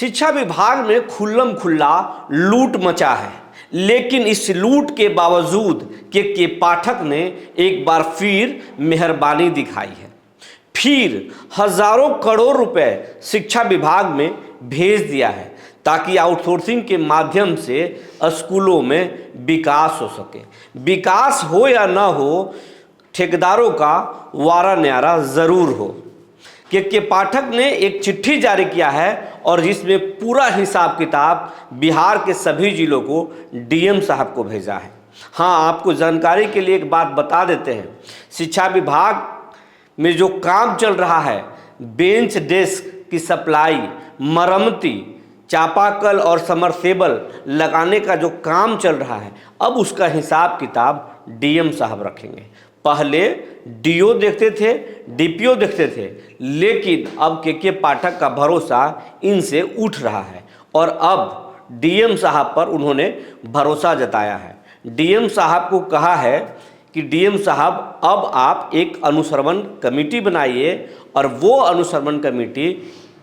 शिक्षा विभाग में खुल्लम खुल्ला लूट मचा है, लेकिन इस लूट के बावजूद के पाठक ने एक बार फिर मेहरबानी दिखाई है। फिर हजारों करोड़ रुपए शिक्षा विभाग में भेज दिया है ताकि आउटसोर्सिंग के माध्यम से स्कूलों में विकास हो सके। विकास हो या ना हो, ठेकेदारों का वारा न्यारा जरूर हो। के पाठक ने एक चिट्ठी जारी किया है और जिसमें पूरा हिसाब किताब बिहार के सभी जिलों को डीएम साहब को भेजा है। हाँ, आपको जानकारी के लिए एक बात बता देते हैं, शिक्षा विभाग में जो काम चल रहा है, बेंच डेस्क की सप्लाई, मरम्मती, चापाकल और समरसेबल लगाने का जो काम चल रहा है, अब उसका हिसाब किताब डीएम साहब रखेंगे। पहले डीओ देखते थे, डीपीओ देखते थे, लेकिन अब के पाठक का भरोसा इनसे उठ रहा है और अब डीएम साहब पर उन्होंने भरोसा जताया है। डीएम साहब को कहा है कि डीएम साहब अब आप एक अनुश्रवण कमेटी बनाइए और वो अनुश्रवण कमेटी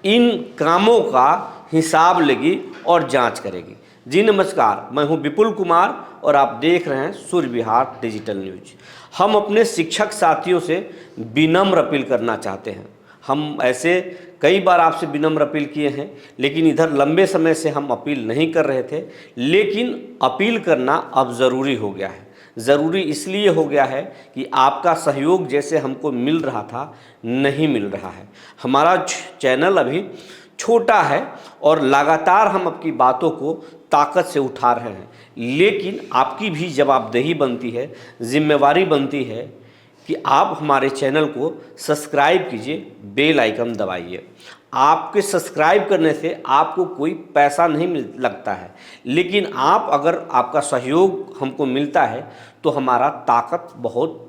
इन कामों का हिसाब लेगी और जांच करेगी। जी नमस्कार, मैं हूं विपुल कुमार और आप देख रहे हैं सूर्य विहार डिजिटल न्यूज। हम अपने शिक्षक साथियों से विनम्र अपील करना चाहते हैं। हम ऐसे कई बार आपसे विनम्र अपील किए हैं, लेकिन इधर लंबे समय से हम अपील नहीं कर रहे थे, लेकिन अपील करना अब ज़रूरी हो गया है। ज़रूरी इसलिए हो गया है कि आपका सहयोग जैसे हमको मिल रहा था नहीं मिल रहा है। हमारा चैनल अभी छोटा है और लगातार हम आपकी बातों को ताकत से उठा रहे हैं, लेकिन आपकी भी जवाबदेही बनती है, जिम्मेवारी बनती है कि आप हमारे चैनल को सब्सक्राइब कीजिए, बेल आइकन दबाइए। आपके सब्सक्राइब करने से आपको कोई पैसा नहीं लगता है, लेकिन अगर आपका सहयोग हमको मिलता है तो हमारा ताकत बहुत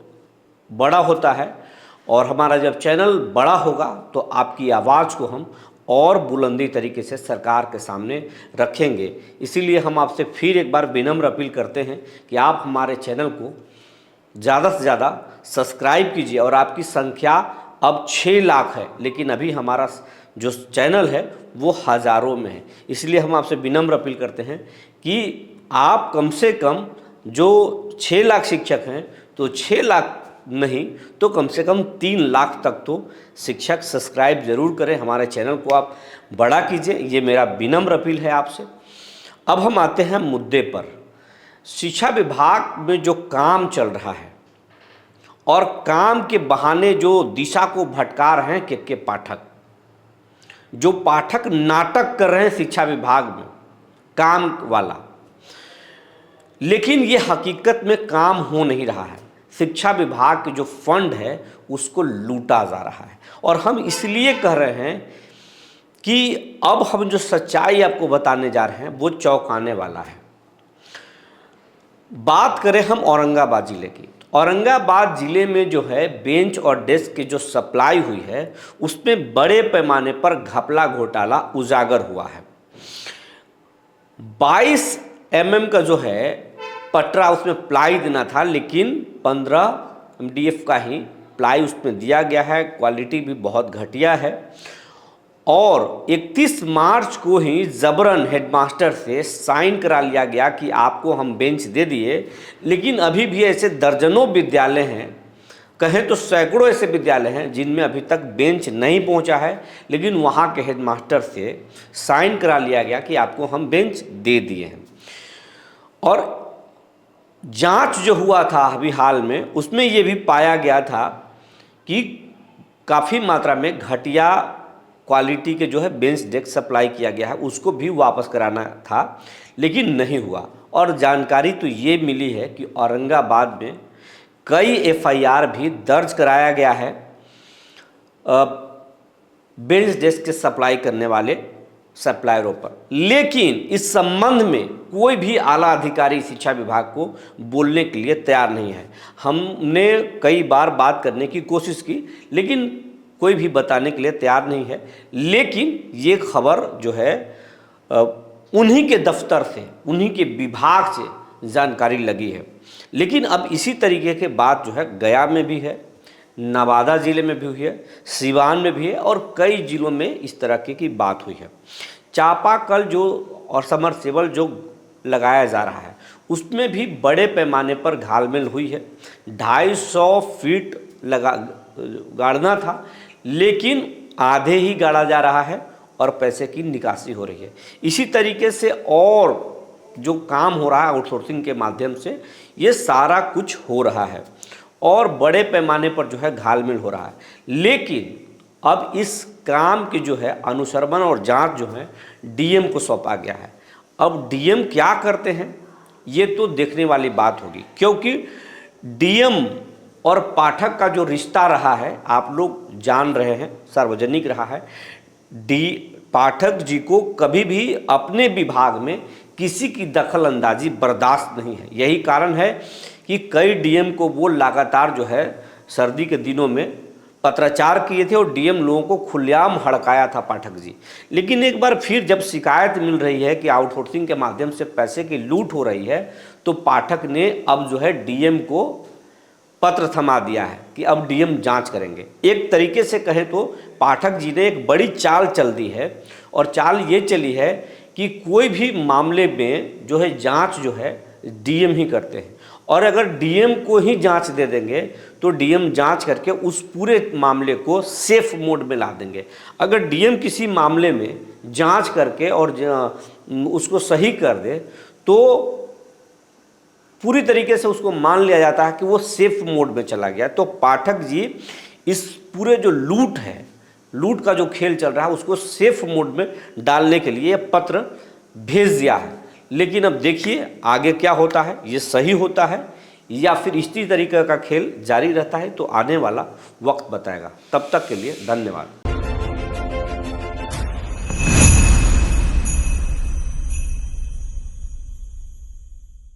बड़ा होता है और हमारा जब चैनल बड़ा होगा तो आपकी आवाज़ को हम और बुलंदी तरीके से सरकार के सामने रखेंगे। इसीलिए हम आपसे फिर एक बार विनम्र अपील करते हैं कि आप हमारे चैनल को ज़्यादा से ज़्यादा सब्सक्राइब कीजिए। और आपकी संख्या अब 6 लाख है, लेकिन अभी हमारा जो चैनल है वो हज़ारों में है। इसलिए हम आपसे विनम्र अपील करते हैं कि आप कम से कम जो 6 लाख शिक्षक हैं तो 6 लाख नहीं तो कम से कम 3 लाख तक तो शिक्षक सब्सक्राइब ज़रूर करें। हमारे चैनल को आप बड़ा कीजिए, ये मेरा विनम्र अपील है आपसे। अब हम आते हैं मुद्दे पर। शिक्षा विभाग में जो काम चल रहा है और काम के बहाने जो दिशा को भटका रहे हैं के पाठक, जो पाठक नाटक कर रहे हैं शिक्षा विभाग में काम वाला, लेकिन ये हकीकत में काम हो नहीं रहा है। शिक्षा विभाग के जो फंड है उसको लूटा जा रहा है और हम इसलिए कह रहे हैं कि अब हम जो सच्चाई आपको बताने जा रहे हैं वो चौंकाने वाला है। बात करें हम औरंगाबाद ज़िले की, औरंगाबाद ज़िले में जो है बेंच और डेस्क की जो सप्लाई हुई है उसमें बड़े पैमाने पर घपला घोटाला उजागर हुआ है। 22 mm का जो है पटरा उसमें प्लाई देना था, लेकिन 15 MDF का ही प्लाई उसमें दिया गया है। क्वालिटी भी बहुत घटिया है और 31 मार्च को ही जबरन हेडमास्टर से साइन करा लिया गया कि आपको हम बेंच दे दिए, लेकिन अभी भी ऐसे दर्जनों विद्यालय हैं, कहें तो सैकड़ों ऐसे विद्यालय हैं जिनमें अभी तक बेंच नहीं पहुंचा है, लेकिन वहां के हेडमास्टर से साइन करा लिया गया कि आपको हम बेंच दे दिए हैं। और जांच जो हुआ था अभी हाल में उसमें ये भी पाया गया था कि काफ़ी मात्रा में घटिया क्वालिटी के जो है बेंच डेस्क सप्लाई किया गया है, उसको भी वापस कराना था, लेकिन नहीं हुआ। और जानकारी तो ये मिली है कि औरंगाबाद में कई FIR भी दर्ज कराया गया है बेंच डेस्क के सप्लाई करने वाले सप्लायरों पर, लेकिन इस संबंध में कोई भी आला अधिकारी शिक्षा विभाग को बोलने के लिए तैयार नहीं है। हमने कई बार बात करने की कोशिश की, लेकिन कोई भी बताने के लिए तैयार नहीं है। लेकिन ये खबर जो है उन्हीं के दफ्तर से, उन्हीं के विभाग से जानकारी लगी है। लेकिन अब इसी तरीके के बात जो है गया में भी है, नवादा ज़िले में भी हुई है, सिवान में भी है और कई ज़िलों में इस तरह की बात हुई है। चापाकल जो और समरसेबल जो लगाया जा रहा है उसमें भी बड़े पैमाने पर घालमेल हुई है। 250 फीट गाड़ना था, लेकिन आधे ही गाड़ा जा रहा है और पैसे की निकासी हो रही है। इसी तरीके से और जो काम हो रहा है आउटसोर्सिंग के माध्यम से, ये सारा कुछ हो रहा है और बड़े पैमाने पर जो है घालमेल हो रहा है। लेकिन अब इस काम की जो है अनुश्रवण और जांच जो है डीएम को सौंपा गया है। अब डीएम क्या करते हैं ये तो देखने वाली बात होगी, क्योंकि डीएम और पाठक का जो रिश्ता रहा है आप लोग जान रहे हैं, सार्वजनिक रहा है। पाठक जी को कभी भी अपने विभाग में किसी की दखल अंदाजी बर्दाश्त नहीं है। यही कारण है कि कई डीएम को वो लगातार जो है सर्दी के दिनों में पत्राचार किए थे और डीएम लोगों को खुलेआम हड़काया था पाठक जी। लेकिन एक बार फिर जब शिकायत मिल रही है कि आउटसोर्सिंग के माध्यम से पैसे की लूट हो रही है, तो पाठक ने अब जो है डीएम को पत्र थमा दिया है कि अब डीएम जांच करेंगे। एक तरीके से कहें तो पाठक जी ने एक बड़ी चाल चल दी है, और चाल ये चली है कि कोई भी मामले में जो है जांच जो है डीएम ही करते हैं, और अगर डीएम को ही जांच दे देंगे तो डीएम जांच करके उस पूरे मामले को सेफ मोड में ला देंगे। अगर डीएम किसी मामले में जांच करके और उसको सही कर दे तो पूरी तरीके से उसको मान लिया जाता है कि वो सेफ मोड में चला गया। तो पाठक जी इस पूरे जो लूट है, लूट का जो खेल चल रहा है उसको सेफ मोड में डालने के लिए पत्र भेज दिया है। लेकिन अब देखिए आगे क्या होता है, ये सही होता है या फिर इसी तरीके का खेल जारी रहता है, तो आने वाला वक्त बताएगा। तब तक के लिए धन्यवाद।